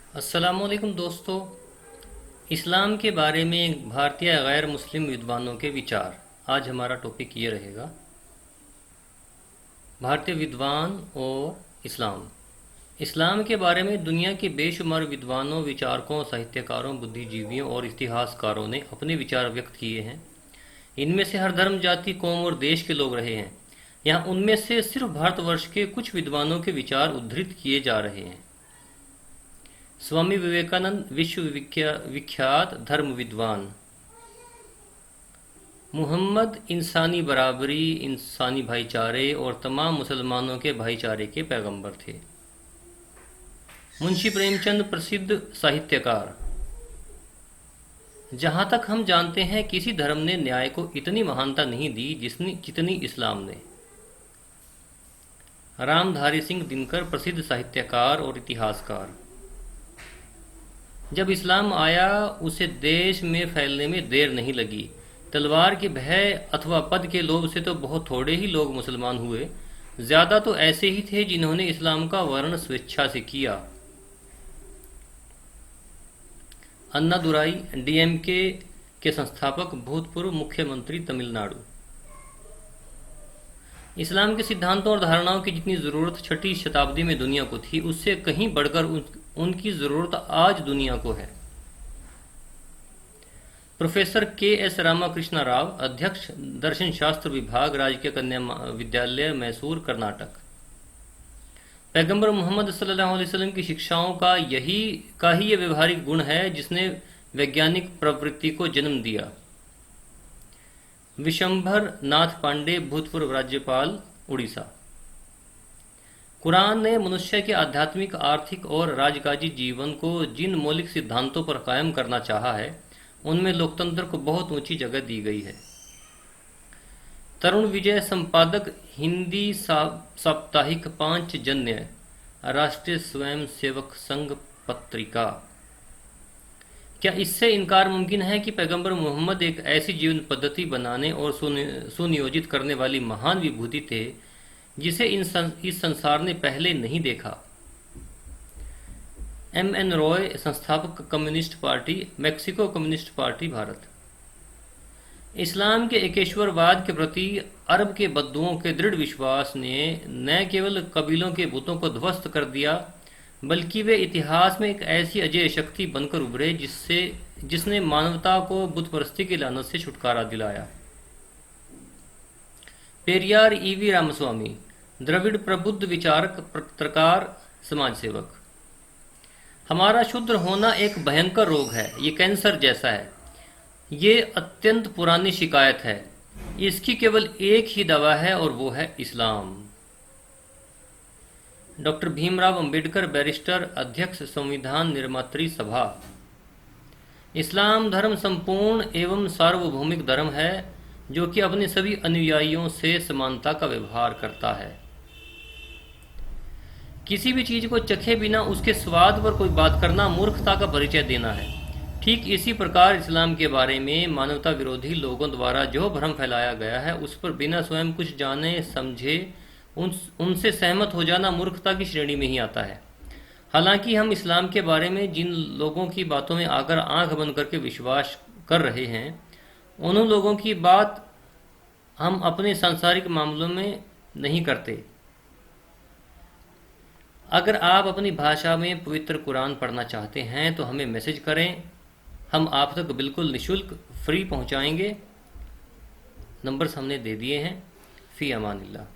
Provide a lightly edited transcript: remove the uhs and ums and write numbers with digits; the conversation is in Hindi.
अस्सलामुअलैकुम दोस्तों। इस्लाम के बारे में भारतीय गैर मुस्लिम विद्वानों के विचार। आज हमारा टॉपिक ये रहेगा, भारतीय विद्वान और इस्लाम। इस्लाम के बारे में दुनिया के बेशुमार विद्वानों, विचारकों, साहित्यकारों, बुद्धिजीवियों और इतिहासकारों ने अपने विचार व्यक्त किए हैं। इनमें से हर धर्म, जाति, कौम और देश के लोग रहे हैं। यहाँ उनमें से सिर्फ भारतवर्ष के कुछ विद्वानों के विचार उद्धृत किए जा रहे हैं। स्वामी विवेकानंद विश्व विख्यात धर्म विद्वान। मुहम्मद इंसानी बराबरी, इंसानी भाईचारे और तमाम मुसलमानों के भाईचारे के पैगंबर थे। मुंशी प्रेमचंद प्रसिद्ध साहित्यकार। जहां तक हम जानते हैं, किसी धर्म ने न्याय को इतनी महानता नहीं दी जितनी इस्लाम ने। रामधारी सिंह दिनकर प्रसिद्ध साहित्यकार और इतिहासकार। जब इस्लाम आया, उसे देश में फैलने में देर नहीं लगी। तलवार के भय अथवा पद के लोभ से तो बहुत थोड़े ही लोग मुसलमान हुए, ज्यादा तो ऐसे ही थे जिन्होंने इस्लाम का वर्ण स्वेच्छा से किया। अन्नादुराई, डीएमके के संस्थापक, भूतपूर्व मुख्यमंत्री तमिलनाडु। इस्लाम के सिद्धांतों और धारणाओं की जितनी ज़रूरत छठी शताब्दी में दुनिया को थी, उससे कहीं बढ़कर उनकी ज़रूरत आज दुनिया को है। Professor KS. रामाकृष्ण राव, अध्यक्ष, दर्शन शास्त्र विभाग, राजकीय कन्या विद्यालय, मैसूर, कर्नाटक। पैगंबर मोहम्मद सल्लल्लाहु अलैहि वसल्लम की शिक्षाओं का ही ये व्यवहारिक गुण है जिसने वैज्ञानिक प्रवृत्ति को जन्म दिया। विशंभर नाथ पांडे, भूतपूर्व राज्यपाल, उड़ीसा। कुरान ने मनुष्य के आध्यात्मिक, आर्थिक और राजकाजी जीवन को जिन मौलिक सिद्धांतों पर कायम करना चाहा है, उनमें लोकतंत्र को बहुत ऊंची जगह दी गई है। तरुण विजय, संपादक, हिंदी साप्ताहिक पांचजन्य, राष्ट्रीय स्वयंसेवक संघ पत्रिका। क्या इससे इनकार मुमकिन है कि पैगंबर मोहम्मद एक ऐसी जीवन पद्धति बनाने और सुनियोजित करने वाली महान विभूति थे जिसे इस संसार ने पहले नहीं देखा। एम.एन. रॉय, संस्थापक, communist party, Mexico communist party, Bharat. इस्लाम के एकेश्वरवाद के प्रति अरब के बद्दुओं के दृढ़ विश्वास ने न केवल कबीलों के बुतों को ध्वस्त कर दिया, बल्कि वे इतिहास में एक ऐसी अजय शक्ति बनकर उभरे जिसने मानवता को बुत परस्ती की लानत से छुटकारा दिलाया। पेरियार ई.वी. रामस्वामी, द्रविड़ प्रबुद्ध विचारक, पत्रकार, समाजसेवक। हमारा शूद्र होना एक भयंकर रोग है। ये कैंसर जैसा है। ये अत्यंत पुरानी शिकायत है। इसकी केवल एक ही दवा है और वो है इस्लाम। डॉक्टर भीमराव अंबेडकर, बैरिस्टर, अध्यक्ष, संविधान निर्मात्री सभा। इस्लाम धर्म संपूर्ण एवं सार्वभौमिक धर्म है जो कि अपने सभी अनुयायियों से समानता का व्यवहार करता है। किसी भी चीज को चखे बिना उसके स्वाद पर कोई बात करना मूर्खता का परिचय देना है। ठीक इसी प्रकार इस्लाम के बारे में मानवता विरोधी लोगों द्वारा जो भ्रम फैलाया गया है, उस पर बिना स्वयं कुछ जाने समझे उनसे सहमत हो जाना मूर्खता की श्रेणी में ही आता है। हालांकि हम इस्लाम के बारे में जिन लोगों की बातों में आकर आंख बंद करके विश्वास कर रहे हैं, उन लोगों की बात हम अपने सांसारिक मामलों में नहीं करते। अगर आप अपनी भाषा में पवित्र कुरान पढ़ना चाहते हैं तो हमें मैसेज करें। हम आप तक बिल्कुल निःशुल्क फ्री पहुंचाएंगे। नंबर्स हमने दे दिए हैं। फी अमानिल्लाह।